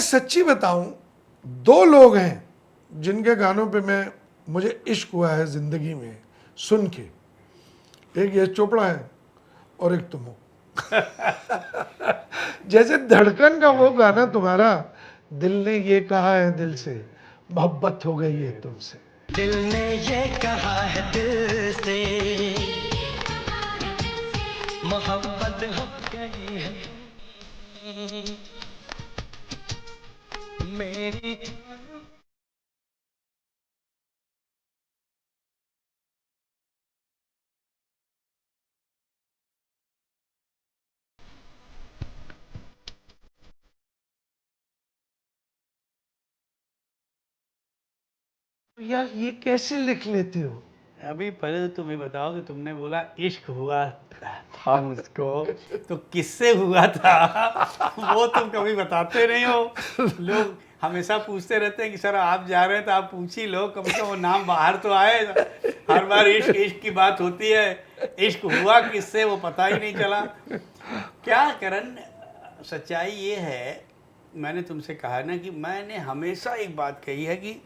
सच्ची बताऊं, दो लोग हैं जिनके गानों पे मुझे इश्क हुआ है जिंदगी में सुन के। एक यश चोपड़ा है और एक तुम हो। जैसे धड़कन का वो गाना तुम्हारा, दिल ने ये कहा है दिल से मोहब्बत हो गई है तुमसे। दिल ने ये कहा है दिल से मोहब्बत हो गई है मेरी। यार ये कैसे लिख लेते हो? अभी पहले तो तुम्हें बताओ कि तुमने बोला इश्क हुआ था मुझको, तो किससे हुआ था वो तुम कभी बताते नहीं हो। लोग हमेशा पूछते रहते हैं कि सर आप जा रहे हैं तो आप पूछ ही लो, कम से कम वो नाम बाहर तो आए। हर बार इश्क इश्क की बात होती है, इश्क हुआ किससे वो पता ही नहीं चला। क्या करण, सच्चाई ये है, मैंने तुमसे कहा ना कि मैंने हमेशा एक बात कही है कि,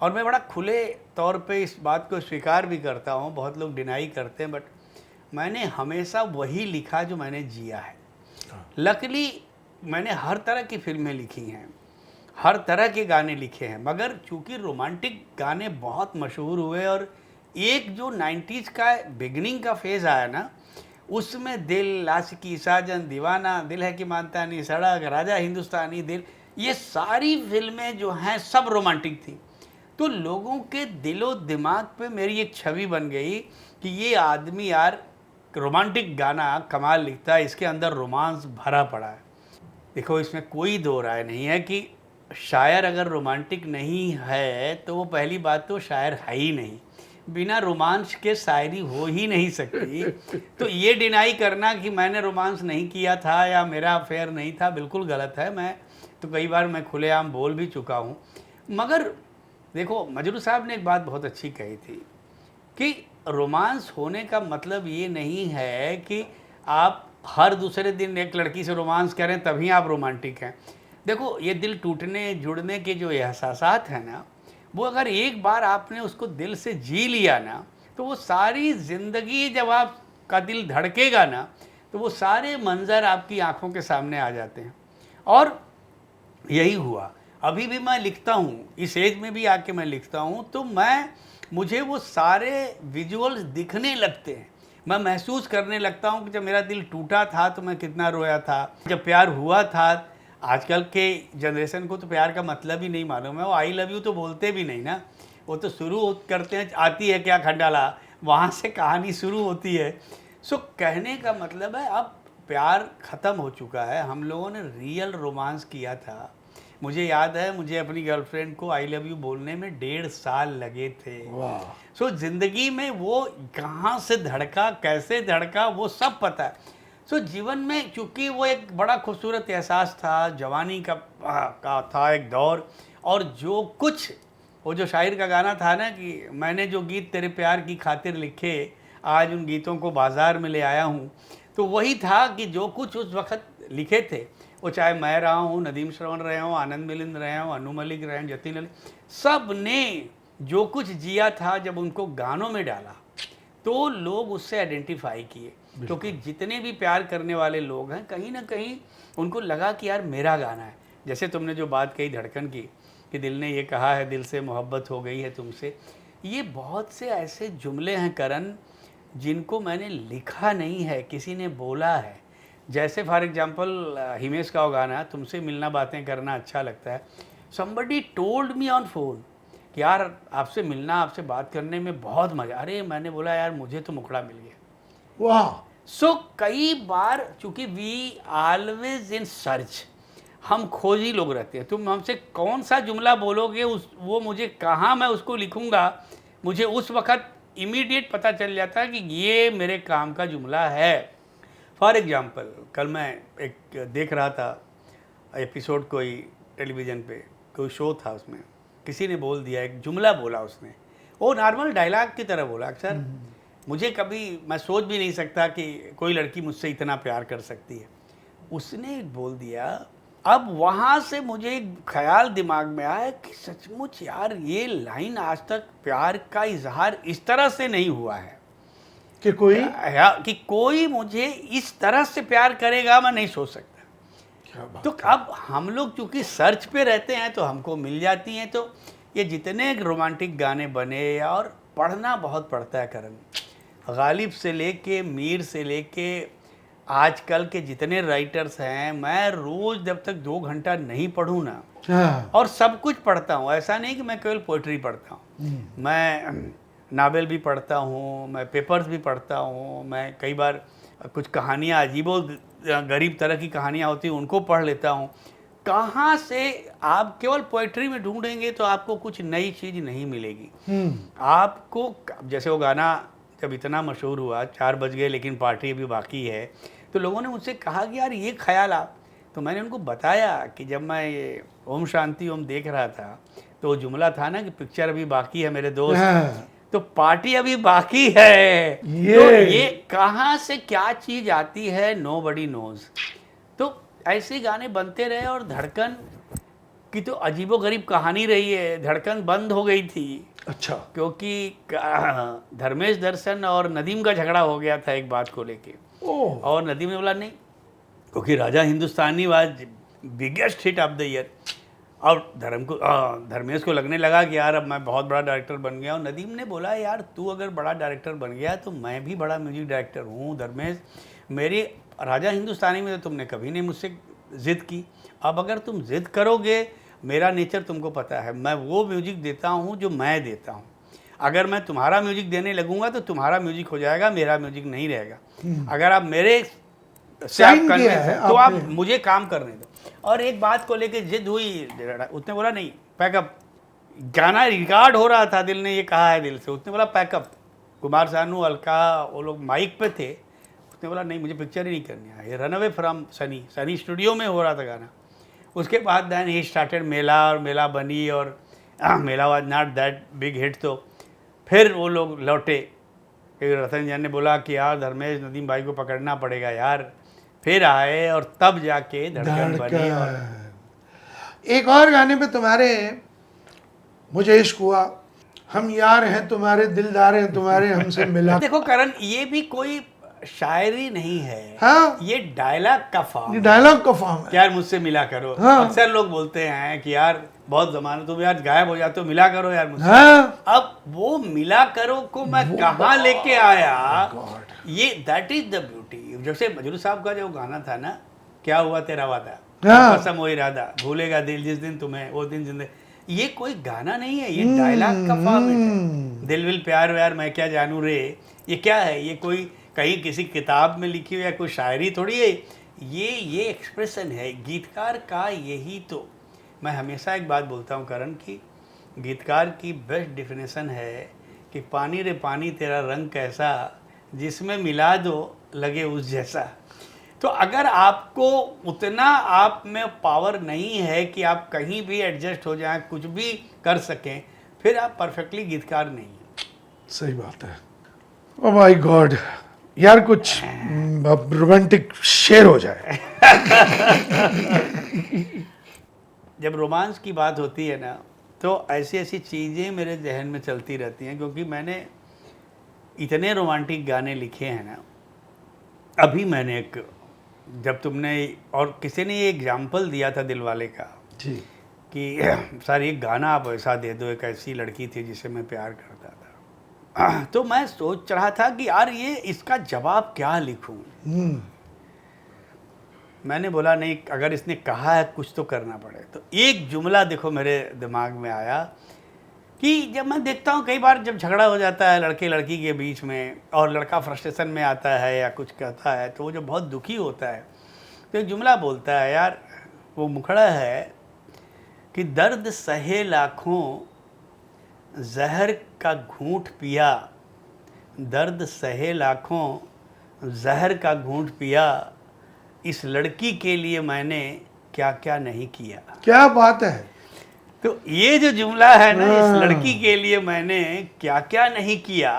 और मैं बड़ा खुले तौर पे इस बात को स्वीकार भी करता हूँ, बहुत लोग डिनाई करते हैं, बट मैंने हमेशा वही लिखा जो मैंने जिया है। लकीली मैंने हर तरह की फिल्में लिखी हैं, हर तरह के गाने लिखे हैं, मगर चूंकि रोमांटिक गाने बहुत मशहूर हुए और एक जो 90s का बिगनिंग का फेज़ आया ना, उसमें दिल, आशिकी, साजन, दीवाना, दिल है कि मानता नहीं, सड़क, राजा हिंदुस्तानी, दिल, ये सारी फिल्में जो हैं सब रोमांटिक थी। तो लोगों के दिलो दिमाग पे मेरी एक छवि बन गई कि ये आदमी यार रोमांटिक गाना कमाल लिखता है, इसके अंदर रोमांस भरा पड़ा है। देखो इसमें कोई दो राय नहीं है कि शायर अगर रोमांटिक नहीं है तो वो पहली बात तो शायर है ही नहीं, बिना रोमांस के शायरी हो ही नहीं सकती। तो ये डिनाई करना कि मैंने रोमांस नहीं किया था या मेरा अफेयर नहीं था, बिल्कुल गलत है। मैं तो कई बार मैं खुलेआम बोल भी चुका हूँ। मगर देखो मजरू साहब ने एक बात बहुत अच्छी कही थी कि रोमांस होने का मतलब ये नहीं है कि आप हर दूसरे दिन एक लड़की से रोमांस करें तभी आप रोमांटिक हैं। देखो ये दिल टूटने जुड़ने के जो एहसासात हैं ना, वो अगर एक बार आपने उसको दिल से जी लिया ना, तो वो सारी ज़िंदगी जब आपका दिल धड़केगा ना, तो वो सारे मंज़र आपकी आंखों के सामने आ जाते हैं। और यही हुआ। अभी भी मैं लिखता हूँ, इस एज में भी आके मैं लिखता हूँ, तो मुझे वो सारे विजुअल्स दिखने लगते हैं। मैं महसूस करने लगता हूँ कि जब मेरा दिल टूटा था तो मैं कितना रोया था, जब प्यार हुआ था। आजकल के जनरेशन को तो प्यार का मतलब ही नहीं मालूम है, वो आई लव यू तो बोलते भी नहीं ना, वो तो शुरू करते हैं आती है क्या खंडाला, वहाँ से कहानी शुरू होती है। सो कहने का मतलब है अब प्यार ख़त्म हो चुका है, हम लोगों ने रियल रोमांस किया था। मुझे याद है, मुझे अपनी गर्लफ्रेंड को आई लव यू बोलने में 1.5 साल लगे थे। सो ज़िंदगी में वो कहाँ से धड़का, कैसे धड़का, वो सब पता है। सो जीवन में चूँकि वो एक बड़ा खूबसूरत एहसास था, जवानी का था एक दौर, और जो कुछ वो जो शायर का गाना था ना कि मैंने जो गीत तेरे प्यार की खातिर लिखे, आज उन गीतों को बाज़ार में ले आया हूँ, तो वही था कि जो कुछ उस वक़्त लिखे थे, वो चाहे मैं रहा हूँ, नदीम श्रवण रहे हों, आनंद मिलिंद रहे हों, अनु मलिक रहे हों, जतिन अली, सब ने जो कुछ जिया था जब उनको गानों में डाला तो लोग उससे आइडेंटिफाई किए। क्योंकि जितने भी प्यार करने वाले लोग हैं, कहीं ना कहीं उनको लगा कि यार मेरा गाना है। जैसे तुमने जो बात कही धड़कन की कि दिल ने ये कहा है दिल से मोहब्बत हो गई है तुमसे, ये बहुत से ऐसे जुमले हैं करण जिनको मैंने लिखा नहीं है, किसी ने बोला है। जैसे फॉर एग्जांपल हिमेश का वो गाना तुमसे मिलना बातें करना अच्छा लगता है, somebody told me on phone कि यार आपसे मिलना, आपसे बात करने में बहुत मज़ा। अरे मैंने बोला यार मुझे तो मुखड़ा मिल गया। वाह। सो कई बार चूँकि वी ऑलवेज इन सर्च, हम खोजी लोग रहते हैं। तुम हमसे कौन सा जुमला बोलोगे, वो मुझे कहाँ मैं उसको लिखूँगा, मुझे उस वक़्त इमीडिएट पता चल जाता है कि ये मेरे काम का जुमला है। फॉर एग्जांपल कल मैं एक देख रहा था एपिसोड, कोई टेलीविज़न पे कोई शो था, उसमें किसी ने बोल दिया, एक जुमला बोला उसने, वो नॉर्मल डायलॉग की तरह बोला। अक्सर मुझे कभी, मैं सोच भी नहीं सकता कि कोई लड़की मुझसे इतना प्यार कर सकती है। उसने बोल दिया अब वहाँ से मुझे एक ख्याल दिमाग में आया कि सचमुच यार ये लाइन आज तक प्यार का इजहार इस तरह से नहीं हुआ है कि कोई कि कोई मुझे इस तरह से प्यार करेगा, मैं नहीं सोच सकता। क्या बात। तो अब हम लोग चूंकि सर्च पे रहते हैं तो हमको मिल जाती हैं। तो ये जितने रोमांटिक गाने बने, और पढ़ना बहुत पड़ता है करण, गालिब से लेके मीर से लेके आजकल के जितने राइटर्स हैं, मैं रोज़ जब तक 2 घंटा नहीं पढ़ूँ ना, हाँ, और सब कुछ पढ़ता हूँ, ऐसा नहीं कि मैं केवल पोइट्री पढ़ता हूँ, मैं नावल भी पढ़ता हूँ, मैं पेपर्स भी पढ़ता हूँ, मैं कई बार कुछ कहानियाँ अजीबो गरीब तरह की कहानियाँ होती हैं उनको पढ़ लेता हूँ। कहाँ से आप केवल पोइट्री में ढूंढेंगे तो आपको कुछ नई चीज़ नहीं मिलेगी। आपको जैसे वो गाना जब इतना मशहूर हुआ 4 बज गए लेकिन पार्टी अभी बाकी है, तो लोगों ने मुझसे कहा कि यार ये ख्याल आप, तो मैंने उनको बताया कि जब मैं ये ओम शांति ओम देख रहा था तो वो जुमला था ना कि पिक्चर अभी बाकी है मेरे दोस्त, हाँ, तो पार्टी अभी बाकी है। तो ये कहाँ से क्या चीज़ आती है, नोबडी नोज। तो ऐसे गाने बनते रहे, और धड़कन की तो अजीबोगरीब कहानी रही है। धड़कन बंद हो गई थी अच्छा, क्योंकि धर्मेश दर्शन और नदीम का झगड़ा हो गया था एक बात को लेके, ओह, और नदीम ने बोला नहीं, क्योंकि Raja Hindustani was biggest hit of the year, और धर्मेश को लगने लगा कि यार अब मैं बहुत बड़ा डायरेक्टर बन गया हूँ। नदीम ने बोला यार तू अगर बड़ा डायरेक्टर बन गया तो मैं भी बड़ा म्यूजिक डायरेक्टर हूँ धर्मेश, मेरी राजा हिंदुस्तानी में तो तुमने कभी नहीं मुझसे ज़िद की, अब अगर तुम ज़िद करोगे, मेरा नेचर तुमको पता है, मैं वो म्यूजिक देता हूँ जो मैं देता हूँ। अगर मैं तुम्हारा म्यूजिक देने लगूंगा तो तुम्हारा म्यूजिक हो जाएगा, मेरा म्यूजिक नहीं रहेगा। अगर आप मेरे से आप कन्विंस हैं तो आप मुझे काम करने दो। और एक बात को लेके जिद हुई, उसने बोला नहीं पैकअप, गाना रिकॉर्ड हो रहा था, दिल ने ये कहा है दिल से, उसने बोला पैकअप। कुमार सानू, अलका, वो लोग माइक पे थे, उसने बोला नहीं मुझे पिक्चर ही नहीं करनी है, ये run away from Sunny studio में हो रहा था गाना। उसके बाद दैन ही स्टार्टेड मेला, और मेला बनी, और Mela was not that big hit. तो फिर वो लोग लौटे, रतन जैन ने बोला कि यार धर्मेश नदीम भाई को पकड़ना पड़ेगा यार, फिर आए और तब जाके धड़कन बनी। और एक और गाने पे तुम्हारे मुझे इश्क हुआ, हम यार हैं तुम्हारे, दिलदार हैं तुम्हारे, हमसे मिला। देखो करण, ये भी कोई शायरी नहीं है, हाँ, ये डायलॉग का फॉर्म, ये डायलॉग का फॉर्म है। यार मुझसे मिला करो। हाँ। अक्सर लोग बोलते हैं कि यार बहुत जमाना तुम यार गायब हो जाते हो, मिला करो यार मुझसे। हाँ, अब वो मिला करो को मैं कहाँ लेके आया, God. ये दैट इज द ब्यूटी। जैसे मजरू साहब का जो गाना था ना, क्या हुआ तेरा वादा, हाँ। कसम वो इरादा, भूलेगा दिल जिस दिन तुम्हें वो दिन जिंदगी, ये कोई गाना नहीं है, ये डायलॉग का फॉर्मेट है। दिल विल प्यार व्यार मैं क्या जानू रे, ये क्या है, ये कोई कहीं किसी किताब में लिखी हुई या कोई शायरी थोड़ी है, ये एक्सप्रेशन है गीतकार का। यही तो मैं हमेशा एक बात बोलता हूँ करण की, गीतकार की बेस्ट डेफिनेशन है कि पानी रे पानी तेरा रंग कैसा, जिसमें मिला दो लगे उस जैसा। तो अगर आपको उतना आप में पावर नहीं है कि आप कहीं भी एडजस्ट हो जाएं, कुछ भी कर सकें, फिर आप परफेक्टली गीतकार नहीं हैं। सही बात है। ओ माय गॉड यार, कुछ रोमांटिक शेर हो जाए। जब रोमांस की बात होती है ना, तो ऐसी ऐसी चीज़ें मेरे जहन में चलती रहती हैं, क्योंकि मैंने इतने रोमांटिक गाने लिखे हैं ना। अभी मैंने एक, जब तुमने और किसी ने ये एग्जाम्पल दिया था दिलवाले का जी, कि सर एक गाना आप ऐसा दे दो, एक ऐसी लड़की थी जिसे मैं प्यार करता था, तो मैं सोच रहा था कि यार ये इसका जवाब क्या लिखूं। मैंने बोला नहीं, अगर इसने कहा है कुछ तो करना पड़े। तो एक जुमला देखो मेरे दिमाग में आया कि जब मैं देखता हूँ कई बार जब झगड़ा हो जाता है लड़के लड़की के बीच में, और लड़का फ्रस्ट्रेशन में आता है या कुछ कहता है, तो वो जो बहुत दुखी होता है तो एक जुमला बोलता है यार, वो मुखड़ा है कि दर्द सहे लाखों जहर का घूंट पिया, दर्द सहे लाखों जहर का घूंट पिया, इस लड़की के लिए मैंने क्या क्या नहीं किया। क्या बात है। तो ये जो जुमला है ना, इस लड़की के लिए मैंने क्या क्या नहीं किया,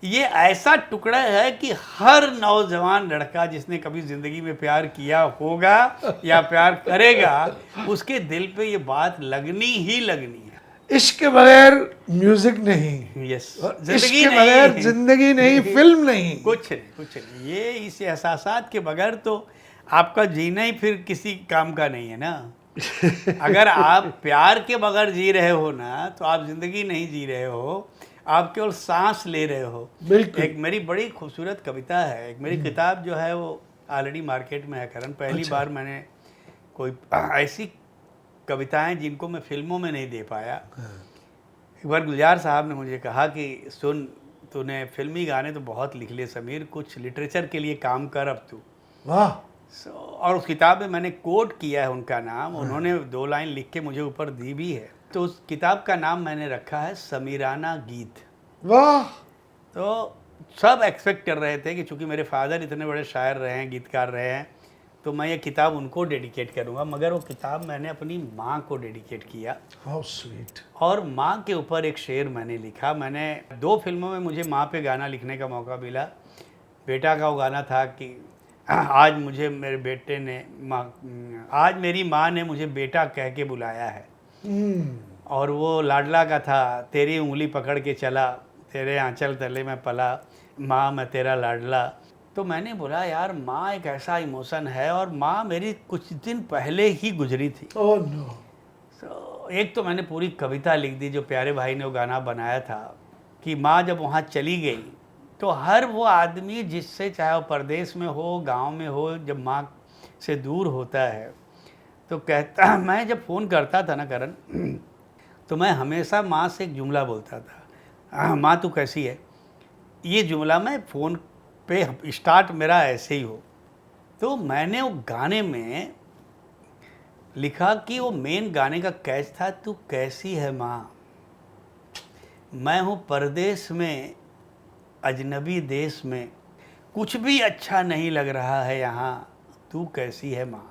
ये ऐसा टुकड़ा है कि हर नौजवान लड़का जिसने कभी जिंदगी में प्यार किया होगा या प्यार करेगा, उसके दिल पे ये बात लगनी ही लगनी है। इश्क के बगैर म्यूजिक नहीं, यस, और इश्क के बगैर जिंदगी नहीं, फिल्म नहीं। कुछ नहीं। ये इस एहसासात के बगैर तो आपका जीना ही फिर किसी काम का नहीं है ना। अगर आप प्यार के बगैर जी रहे हो ना, तो आप जिंदगी नहीं जी रहे हो, आप केवल सांस ले रहे हो। बिल्कुल। एक मेरी बड़ी खूबसूरत कविता है, एक मेरी किताब जो है वो ऑलरेडी मार्केट में है करण। पहली बार मैंने कोई ऐसी कविताएं जिनको मैं फिल्मों में नहीं दे पाया। एक बार गुलजार साहब ने मुझे कहा कि सुन, तूने फिल्मी गाने तो बहुत लिख लिए समीर, कुछ लिटरेचर के लिए काम कर अब तू। वाह। और उस किताब में मैंने कोट किया है उनका नाम, उन्होंने 2 लाइन लिख के मुझे ऊपर दी भी है। तो उस किताब का नाम मैंने रखा है समीराना गीत। वाह। तो सब एक्सपेक्ट कर रहे थे कि चूंकि मेरे फादर इतने बड़े शायर रहे हैं, गीतकार रहे हैं, तो मैं ये किताब उनको डेडिकेट करूँगा, मगर वो किताब मैंने अपनी माँ को डेडिकेट किया। How sweet. और माँ के ऊपर एक शेर मैंने लिखा। मैंने 2 फिल्मों में मुझे माँ पे गाना लिखने का मौका मिला। बेटा का वो गाना था कि आज मुझे मेरे बेटे ने आज मेरी माँ ने मुझे बेटा कह के बुलाया है। और वो लाडला का था, तेरी उंगली पकड़ के चला, तेरे आंचल तले में पला, माँ मैं तेरा लाडला। तो मैंने बोला यार, माँ एक ऐसा इमोशन है, और माँ मेरी कुछ दिन पहले ही गुजरी थी। Oh no. तो एक तो मैंने पूरी कविता लिख दी, जो प्यारे भाई ने वो गाना बनाया था, कि माँ जब वहाँ चली गई तो हर वो आदमी जिससे, चाहे वो परदेश में हो, गांव में हो, जब माँ से दूर होता है तो कहता, मैं जब फ़ोन करता था ना करण, तो मैं हमेशा माँ से एक जुमला बोलता था, माँ तू कैसी है। ये जुमला मैं फ़ोन पे स्टार्ट मेरा ऐसे ही हो। तो मैंने वो गाने में लिखा कि वो मेन गाने का कैच था, तू कैसी है माँ, मैं हूँ परदेश में, अजनबी देश में, कुछ भी अच्छा नहीं लग रहा है यहाँ, तू कैसी है माँ।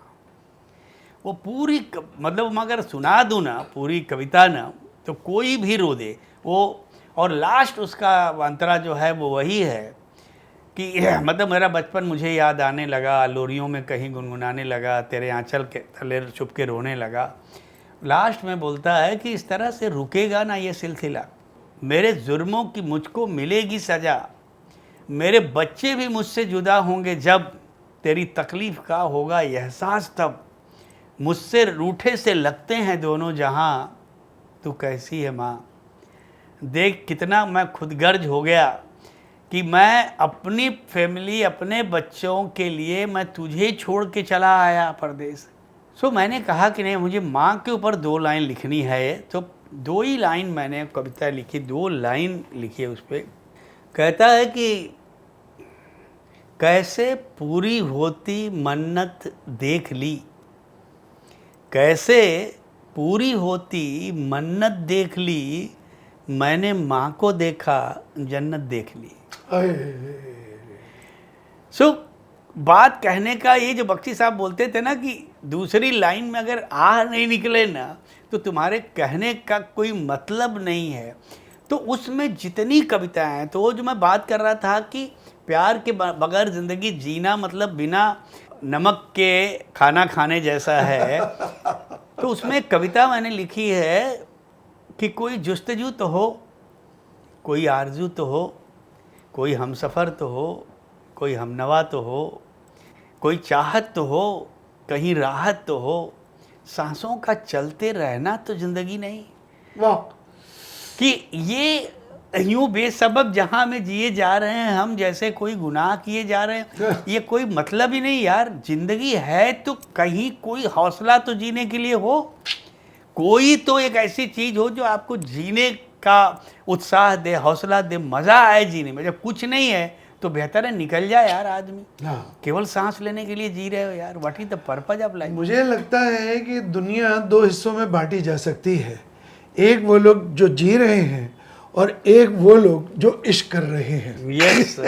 वो पूरी मतलब मैं अगर सुना दूँ ना पूरी कविता ना, तो कोई भी रो दे वो। और लास्ट उसका अंतरा जो है वो वही है कि मतलब मेरा बचपन मुझे याद आने लगा, लोरियों में कहीं गुनगुनाने लगा, तेरे आंचल के तले छुप के रोने लगा। लास्ट में बोलता है कि इस तरह से रुकेगा ना ये सिलसिला, मेरे जुर्मों की मुझको मिलेगी सज़ा, मेरे बच्चे भी मुझसे जुदा होंगे जब, तेरी तकलीफ़ का होगा एहसास तब, मुझसे रूठे से लगते हैं दोनों जहां, तू कैसी है माँ। देख कितना मैं खुदगर्ज हो गया कि मैं अपनी फैमिली, अपने बच्चों के लिए मैं तुझे छोड़ के चला आया परदेश। सो मैंने कहा कि नहीं, मुझे माँ के ऊपर 2 लाइन लिखनी है, तो 2 ही लाइन मैंने कविता लिखी, 2 लाइन लिखी है उस पर। कहता है कि कैसे पूरी होती मन्नत देख ली, कैसे पूरी होती मन्नत देख ली, मैंने माँ को देखा जन्नत देख ली। सो बात कहने का ये जो बख्शी साहब बोलते थे ना कि दूसरी लाइन में अगर आ नहीं निकले ना तो तुम्हारे कहने का कोई मतलब नहीं है। तो उसमें जितनी कविताएं हैं, तो वो जो मैं बात कर रहा था कि प्यार के बगैर ज़िंदगी जीना मतलब बिना नमक के खाना खाने जैसा है। तो उसमें कविता मैंने लिखी है कि कोई जुस्तजू तो हो, कोई आरजू तो हो, कोई हमसफ़र तो हो, कोई हमनवा तो हो, कोई चाहत तो हो, कहीं राहत तो हो, सांसों का चलते रहना तो ज़िंदगी नहीं। वाह। कि ये यूँ बेसबब जहाँ में जिए जा रहे हैं हम, जैसे कोई गुनाह किए जा रहे हैं, ये कोई मतलब ही नहीं यार। ज़िंदगी है तो कहीं कोई हौसला तो जीने के लिए हो, कोई तो एक ऐसी चीज़ हो जो आपको जीने का उत्साह दे, हौसला दे, मज़ा आए जीने में। जब कुछ नहीं है तो बेहतर है निकल जाए यार आदमी। हाँ। केवल सांस लेने के लिए जी रहे हो यार, what is the purpose of life. मुझे लगता है कि दुनिया 2 हिस्सों में बांटी जा सकती है, एक वो लोग जो जी रहे हैं और एक वो लोग जो इश्क कर रहे हैं। यस।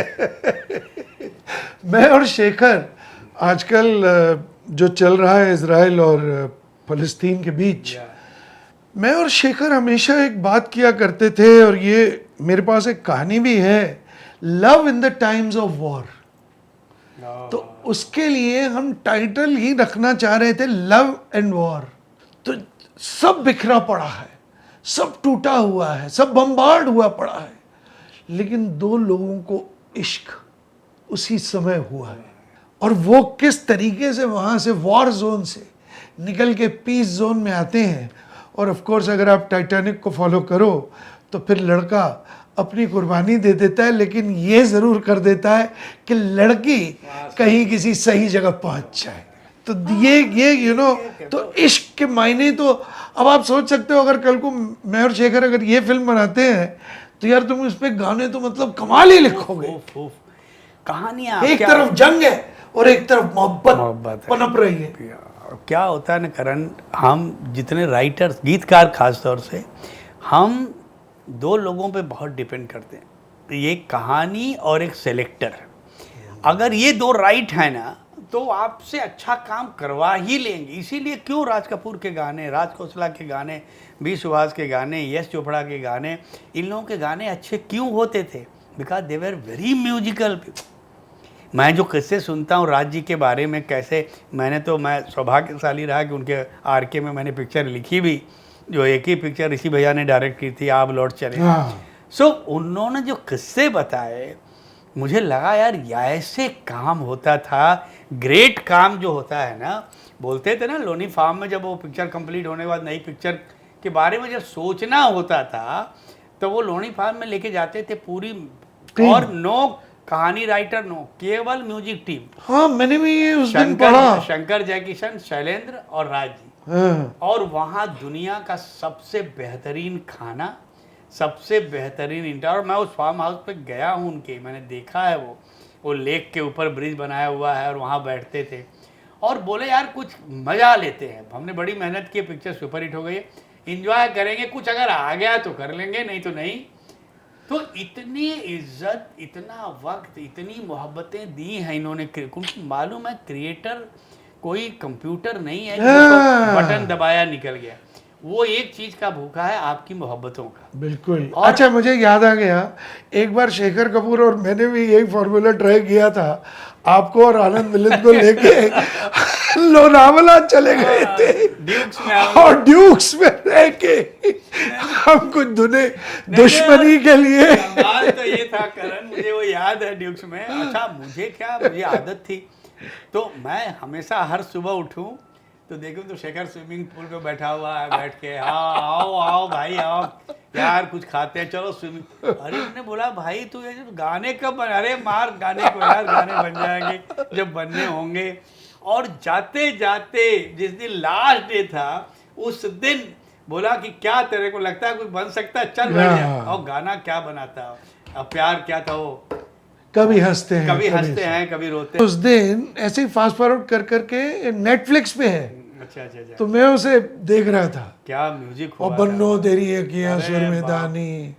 मैं और शेखर आजकल जो चल रहा है इजराइल और फ़लस्तीन के बीच, मैं और शेखर हमेशा एक बात किया करते थे, और ये मेरे पास एक कहानी भी है, love in the times of war. तो उसके लिए हम टाइटल ही रखना चाह रहे थे, लव एंड वॉर। तो सब बिखरा पड़ा है, सब टूटा हुआ है, सब बम्बार्ड हुआ पड़ा है, लेकिन दो लोगों को इश्क उसी समय हुआ है। और वो किस तरीके से वहाँ से वॉर जोन से निकल के पीस जोन में आते हैं। और ऑफ कोर्स अगर आप टाइटैनिक को फॉलो करो तो फिर लड़का अपनी कुर्बानी दे देता है, लेकिन ये ज़रूर कर देता है कि लड़की कहीं किसी सही जगह पहुंच जाए। तो ये यू नो, तो इश्क के मायने तो अब आप सोच सकते हो, अगर कल को मैं और शेखर अगर ये फिल्म बनाते हैं तो यार तुम इस पे गाने तो मतलब कमाल ही लिखोगे। कहानियां एक तरफ जंग है और एक तरफ मोहब्बत पनप रही है। क्या होता है ना करण, हम जितने राइटर्स, गीतकार खास तौर से, हम दो लोगों पे बहुत डिपेंड करते हैं, ये कहानी और एक सेलेक्टर। अगर ये दो राइट है ना तो आपसे अच्छा काम करवा ही लेंगे। इसीलिए क्यों राज कपूर के गाने, राज खोसला के गाने, बी सुहास के गाने, यश चोपड़ा के गाने, इन लोगों के गाने अच्छे क्यों होते थे? Because they were very musical. मैं जो किस्से सुनता हूँ राज जी के बारे में, कैसे मैं सौभाग्यशाली रहा कि उनके आरके में मैंने पिक्चर लिखी भी, जो एक ही पिक्चर ऋषि भैया ने डायरेक्ट की थी, आप लौट चले। सो उन्होंने जो किस्से बताए, मुझे लगा यार ऐसे काम होता था। ग्रेट काम जो होता है ना, बोलते थे ना लोनी फार्म में, जब वो पिक्चर कंप्लीट होने के बाद नई पिक्चर के बारे में जब सोचना होता था तो वो लोनी फार्म में लेके जाते थे पूरी, और नो कहानी राइटर, नो, केवल म्यूजिक टीम। हाँ, मैंने भी ये उस दिन पढ़ा। शंकर जयकिशन, शैलेंद्र और राज जी। और वहाँ दुनिया का सबसे बेहतरीन खाना, सबसे बेहतरीन इंटर। और मैं उस फार्म हाउस पे गया हूँ उनके, मैंने देखा है वो लेक के ऊपर ब्रिज बनाया हुआ है और वहाँ बैठते थे और बोले यार कुछ मज़ा लेते हैं, हमने बड़ी मेहनत की, पिक्चर सुपर हिट हो गई है, इंजॉय करेंगे, कुछ अगर आ गया तो कर लेंगे, नहीं तो नहीं। तो इतनी इज्जत, इतना वक्त, इतनी मोहब्बतें दी हैं इन्होंने, क्योंकि मालूम है क्रिएटर कोई कंप्यूटर नहीं है जिसको बटन दबाया निकल गया। वो एक चीज का भूखा है, आपकी मोहब्बतों का। बिल्कुल। अच्छा, मुझे याद आ गया, एक बार शेखर कपूर और मैंने भी यही फॉर्मूला ट्राई किया था, आपको और आनंद मिलिंद को लेके लोनावला चले गए थे ड्यूक्स में, और ड्यूक्स में रह के हम कुछ दुश्मनी के लिए। तो ये था करण, मुझे वो याद है ड्यूक्स में। अच्छा, मुझे आदत थी, तो मैं हमेशा हर सुबह उठूं तो देखूं तो शेखर स्विमिंग पूल पे बैठा हुआ है, बैठ के, हाँ आओ आओ भाई आओ यार कुछ खाते हैं, चलो स्विमिंग। अरे उन्होंने बोला भाई तू ये गाने कब बन, अरे मार गाने को यार, गाने बन जाएंगे जब बनने होंगे। और जाते जाते जिस दिन लास्ट डे था उस दिन बोला कि क्या तेरे को लगता है कुछ बन सकता है, चल बैठ जा। और गाना क्या बनाता, अब प्यार क्या था वो, कभी हंसते हैं, कभी रोते हैं। उस दिन ऐसे ही फास्ट फॉरवर्ड कर करके नेटफ्लिक्स पे है। अच्छा। तो मैं उसे देख रहा था, क्या म्यूजिक और बन्नो तेरी किया सुर में दानी,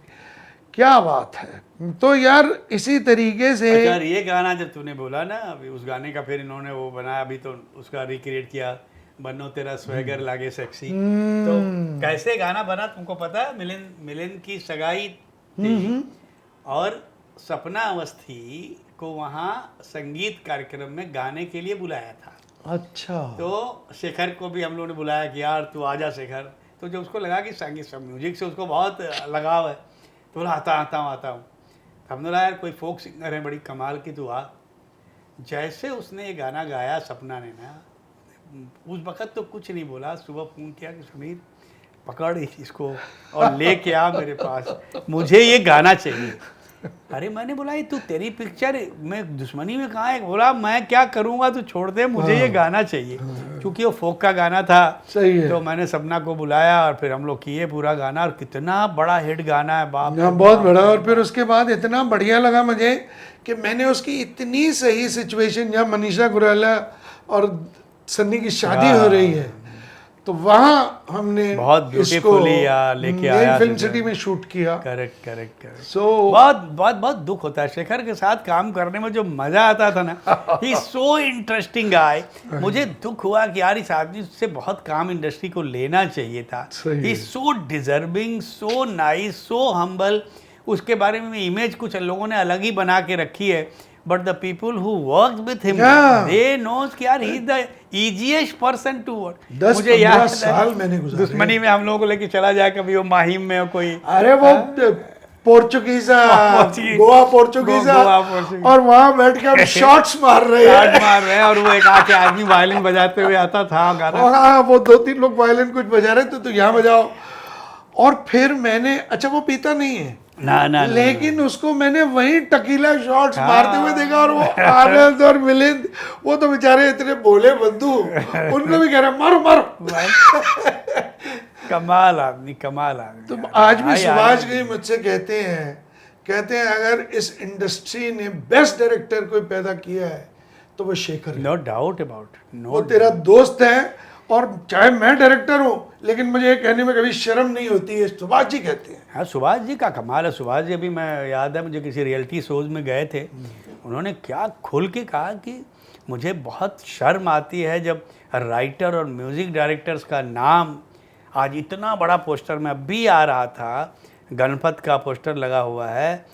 क्या बात है। तो यार इसी तरीके से, अच्छा, ये गाना जब तूने बोला ना, अभी उस गाने का फिर इन्होंने वो बनाया, अभी तो उसका रिक्रिएट किया, बन्नो तेरा स्वैगर लागे सेक्सी। तो कैसे गाना बना तुमको पता है? मिलिंद की सगाई थी और सपना अवस्थी को वहाँ संगीत कार्यक्रम में गाने के लिए बुलाया था। अच्छा। तो शेखर को भी हम लोगों ने बुलाया कि यार तू आजा शेखर। तो जब उसको लगा कि संगीत, सब म्यूजिक से उसको बहुत लगाव है, तो बोला आता हूँ। हमने बोला यार कोई फोक सिंगर है बड़ी कमाल की, तू आ। जैसे उसने ये गाना गाया सपना ने ना, उस वक़्त तो कुछ नहीं बोला, सुबह फ़ोन किया कि समीर पकड़ इसको और लेके आ मेरे पास, मुझे ये गाना चाहिए। अरे मैंने बोला ये तू तेरी पिक्चर में दुश्मनी में कहाँ है? बोला मैं क्या करूँगा, तू छोड़ दे, मुझे ये गाना चाहिए। क्योंकि वो फोक का गाना था। सही है। तो मैंने सपना को बुलाया और फिर हम लोग किए पूरा गाना, और कितना बड़ा हिट गाना है बाप, बहुत बड़ा। और फिर उसके बाद इतना बढ़िया लगा मुझे कि मैंने उसकी इतनी सही सिचुएशन, जहाँ मनीषा गुराला और सन्नी की शादी हो रही है, तो वहाँ हमने बहुत ब्यूटीफुली लेके आया, फिल्म सिटी में शूट किया। करेक्ट। सो बहुत दुख होता है शेखर के साथ काम करने में, जो मजा आता था ना। ही सो इंटरेस्टिंग गाय। मुझे दुख हुआ कि यार इस आदमी से बहुत काम इंडस्ट्री को लेना चाहिए था। He so deserving, so nice, so humble. उसके बारे में इमेज कुछ लोगों ने अलग ही बना के रखी है, but the people who work with him Yeah. They knows कि यार he is the easiest person to work. 10-15 साल मैंने गुजारे। दुश्मनी में हम लोगों को लेके चला जाए, कभी वो माहिम में हो कोई, अरे वो पोर्चुगीजा, पोर्चुगीज, गोवा पोर्चुगीजा, गोवा पोर्चुगीज। और वहां बैठ के हम शॉट्स मार रहे हैं। शॉट मार रहे हैं, और वो एक आके आदमी वायलिन बजाते हुए आता था गाना। और हाँ, वो 2-3 लोग वायलिन कुछ बजा रहे थे, तो यहाँ बजाओ। और फिर मैंने, अच्छा वो पीता नहीं है ना ना लेकिन उसको मैंने वहीं टकीला शॉट्स हाँ। मारते हुए देखा, और वो आनंद और मिलिंद, वो तो बेचारे इतने भोले बंधु, उनको भी कह रहे मारो मारो। कमाल आदमी, कमाल आदमी। तो आज भी भाई सुभाष आदमी। जी मुझसे कहते हैं अगर इस इंडस्ट्री ने बेस्ट डायरेक्टर कोई पैदा किया है तो वो शेखर है। नो डाउट अबाउट, वो नो। तेरा दोस्त है, और चाहे मैं डायरेक्टर हूँ लेकिन मुझे ये कहने में कभी शर्म नहीं होती है, सुभाष जी कहते हैं। हाँ, सुभाष जी का कमाल है। सुभाष जी, अभी मैं याद है मुझे किसी रियलिटी शोज में गए थे, उन्होंने क्या खुल के कहा कि मुझे बहुत शर्म आती है जब राइटर और म्यूज़िक डायरेक्टर्स का नाम, आज इतना बड़ा पोस्टर में अभी आ रहा था, गणपत का पोस्टर लगा हुआ है,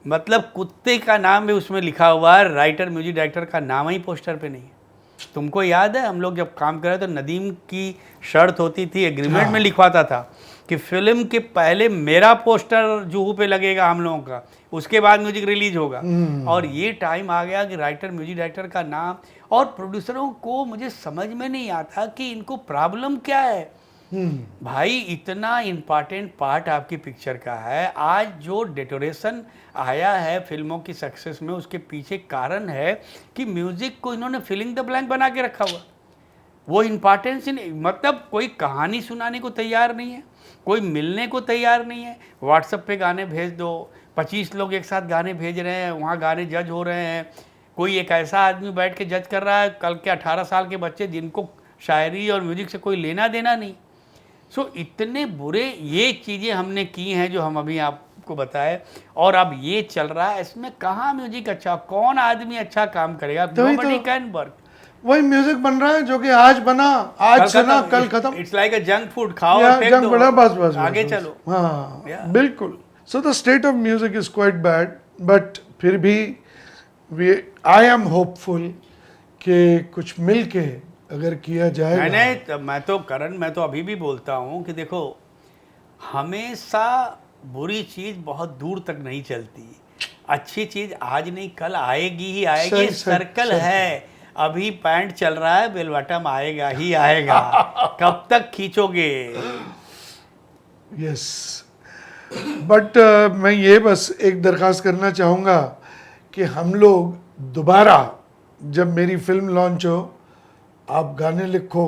मतलब कुत्ते का नाम भी उसमें लिखा हुआ है, राइटर म्यूजिक डायरेक्टर का नाम ही पोस्टर पे नहीं है। तुमको याद है हम लोग जब काम कर रहे थे तो नदीम की शर्त होती थी, एग्रीमेंट में लिखवाता था कि फिल्म के पहले मेरा पोस्टर जुहू पे लगेगा हम लोगों का, उसके बाद म्यूजिक रिलीज होगा। और ये टाइम आ गया कि राइटर म्यूजिक डायरेक्टर का नाम, और प्रोड्यूसरों को मुझे समझ में नहीं आता कि इनको प्रॉब्लम क्या है। भाई इतना इम्पॉर्टेंट पार्ट आपकी पिक्चर का है, आज जो डेकोरेशन आया है फिल्मों की सक्सेस में, उसके पीछे कारण है कि म्यूजिक को इन्होंने फिलिंग द ब्लैंक बना के रखा हुआ। वो इम्पॉर्टेंस, मतलब कोई कहानी सुनाने को तैयार नहीं है, कोई मिलने को तैयार नहीं है। व्हाट्सएप पे गाने भेज दो, 25 लोग एक साथ गाने भेज रहे हैं, वहाँ गाने जज हो रहे हैं। कोई एक ऐसा आदमी बैठ के जज कर रहा है, कल के 18 साल के बच्चे जिनको शायरी और म्यूजिक से कोई लेना देना नहीं। सो इतने बुरे ये चीज़ें हमने की हैं जो हम अभी आपको बताए, और अब ये चल रहा है, इसमें कहाँ म्यूजिक अच्छा, कौन आदमी अच्छा काम करेगा? Nobody can work. वही म्यूजिक बन रहा है जो कि आज बना, आज सुना, कल खत्म। It's like a junk food, खाओ या और फेंक जंक दो, बड़ा, बस आगे बस। चलो। हाँ Yeah. बिल्कुल। So the state of music is quite bad, but फिर भी आई एम होपफुल कि कुछ मिल के अगर किया जाएगा। मैं तो करण, मैं तो अभी भी बोलता हूँ कि देखो, हमेशा बुरी चीज़ बहुत दूर तक नहीं चलती, अच्छी चीज़ आज नहीं कल आएगी ही आएगी। सही, सर्कल सही। है, अभी पैंट चल रहा है, बेल बॉटम आएगा ही आएगा। कब तक खींचोगे? यस, बट मैं ये बस एक दरख्वास्त करना चाहूँगा कि हम लोग दोबारा जब मेरी फिल्म लॉन्च हो, आप गाने लिखो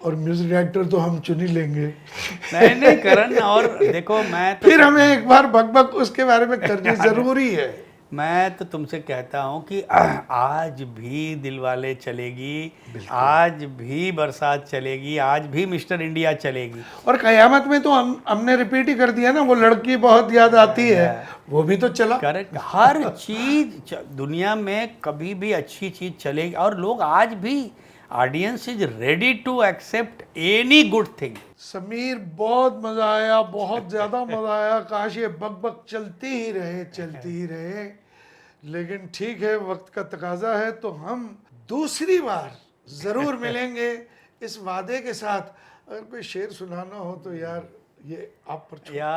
और म्यूजिक डायरेक्टर तो हम चुन ही लेंगे। नहीं करण, और देखो मैं तो फिर हमें एक बार बक उसके बारे में करनी जरूरी है। मैं तो तुमसे कहता हूँ कि आज भी दिलवाले चलेगी, आज भी बरसात चलेगी, आज भी मिस्टर इंडिया चलेगी। और कयामत में तो हमने रिपीट ही कर दिया ना, वो लड़की बहुत याद आती है, वो भी तो चला। करेक्ट, हर चीज दुनिया में कभी भी अच्छी चीज चलेगी, और लोग आज भी, audience is ready to accept any good thing. Sameer, बहुत मजा आया, बहुत ज्यादा मजा आया। काश ये बक चलती ही रहे, लेकिन ठीक है, वक्त का तकाजा है, तो हम दूसरी बार जरूर मिलेंगे इस वादे के साथ। अगर कोई शेर सुनाना हो तो यार ये आप पर छोड़। या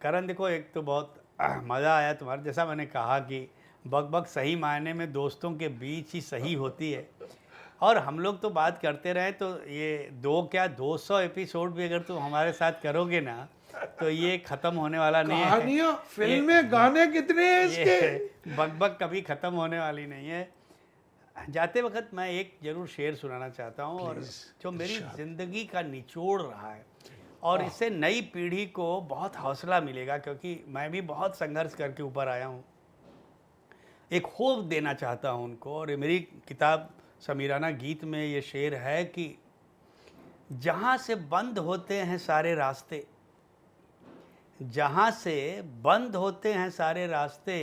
करण, देखो एक तो बहुत मज़ा आया तुम्हारा, जैसा मैंने कहा कि बक सही मायने में दोस्तों के बीच ही सही होती है, और हम लोग तो बात करते रहे तो ये 200 एपिसोड भी अगर तुम हमारे साथ करोगे ना तो ये ख़त्म होने वाला नहीं है। कहानियां, फिल्में, गाने कितने हैं इसके। बक कभी ख़त्म होने वाली नहीं है। जाते वक्त मैं एक ज़रूर शेर सुनाना चाहता हूँ, और जो मेरी ज़िंदगी का निचोड़ रहा है, और इससे नई पीढ़ी को बहुत हौसला मिलेगा, क्योंकि मैं भी बहुत संघर्ष करके ऊपर आया हूँ। एक होप देना चाहता हूँ उनको, और मेरी किताब समीराना गीत में ये शेर है कि जहाँ से बंद होते हैं सारे रास्ते, जहाँ से बंद होते हैं सारे रास्ते,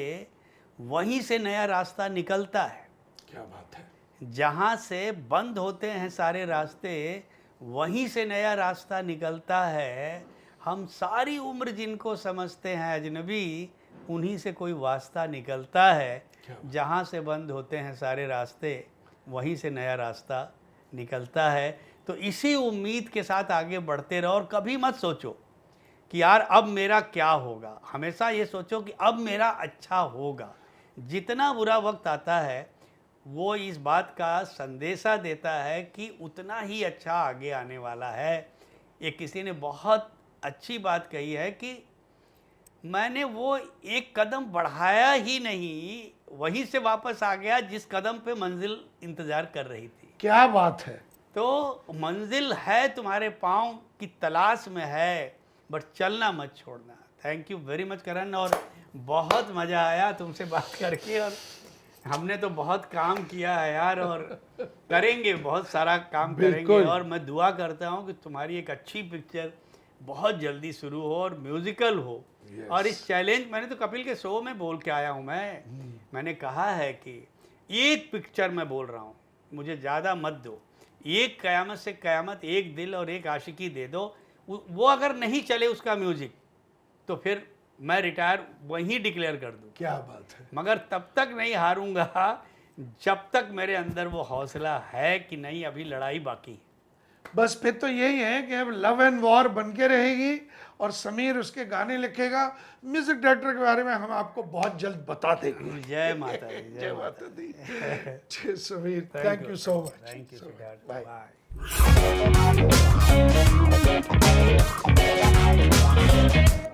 वहीं से नया रास्ता निकलता है। क्या बात है। जहाँ से बंद होते हैं सारे रास्ते, वहीं से नया रास्ता निकलता है। हम सारी उम्र जिनको समझते हैं अजनबी, उन्हीं से कोई वास्ता निकलता है। जहाँ से बंद होते हैं सारे रास्ते, वहीं से नया रास्ता निकलता है। तो इसी उम्मीद के साथ आगे बढ़ते रहो और कभी मत सोचो कि यार अब मेरा क्या होगा। हमेशा ये सोचो कि अब मेरा अच्छा होगा। जितना बुरा वक्त आता है वो इस बात का संदेशा देता है कि उतना ही अच्छा आगे आने वाला है। ये किसी ने बहुत अच्छी बात कही है कि मैंने वो एक कदम बढ़ाया ही नहीं, वहीं से वापस आ गया जिस कदम पे मंजिल इंतज़ार कर रही थी। क्या बात है। तो मंजिल है, तुम्हारे पाँव की तलाश में है, बट चलना मत छोड़ना। थैंक यू वेरी मच करण, और बहुत मज़ा आया तुमसे बात करके। और हमने तो बहुत काम किया है यार, और करेंगे, बहुत सारा काम करेंगे। बिल्कुल। और मैं दुआ करता हूँ कि तुम्हारी एक अच्छी पिक्चर बहुत जल्दी शुरू हो और म्यूजिकल हो। और इस चैलेंज, मैंने तो कपिल के शो में बोल के आया हूँ मैंने कहा है कि एक पिक्चर मैं बोल रहा हूँ, मुझे ज़्यादा मत दो, एक क़यामत से क़यामत, एक दिल और एक आशिकी दे दो। वो अगर नहीं चले उसका म्यूजिक, तो फिर मैं रिटायर वहीं डिक्लेयर कर दूँ। क्या बात है। मगर तब तक नहीं हारूंगा जब तक मेरे अंदर वो हौसला है कि नहीं, अभी लड़ाई बाकी है। बस फिर तो यही है कि अब लव एंड वॉर बन के रहेगी और समीर उसके गाने लिखेगा। म्यूजिक डायरेक्टर के बारे में हम आपको बहुत जल्द बता देंगे। जय माता दी, जय माता दी। जय Sameer, thank you so much. Thank you Siddharth, bye. Bye.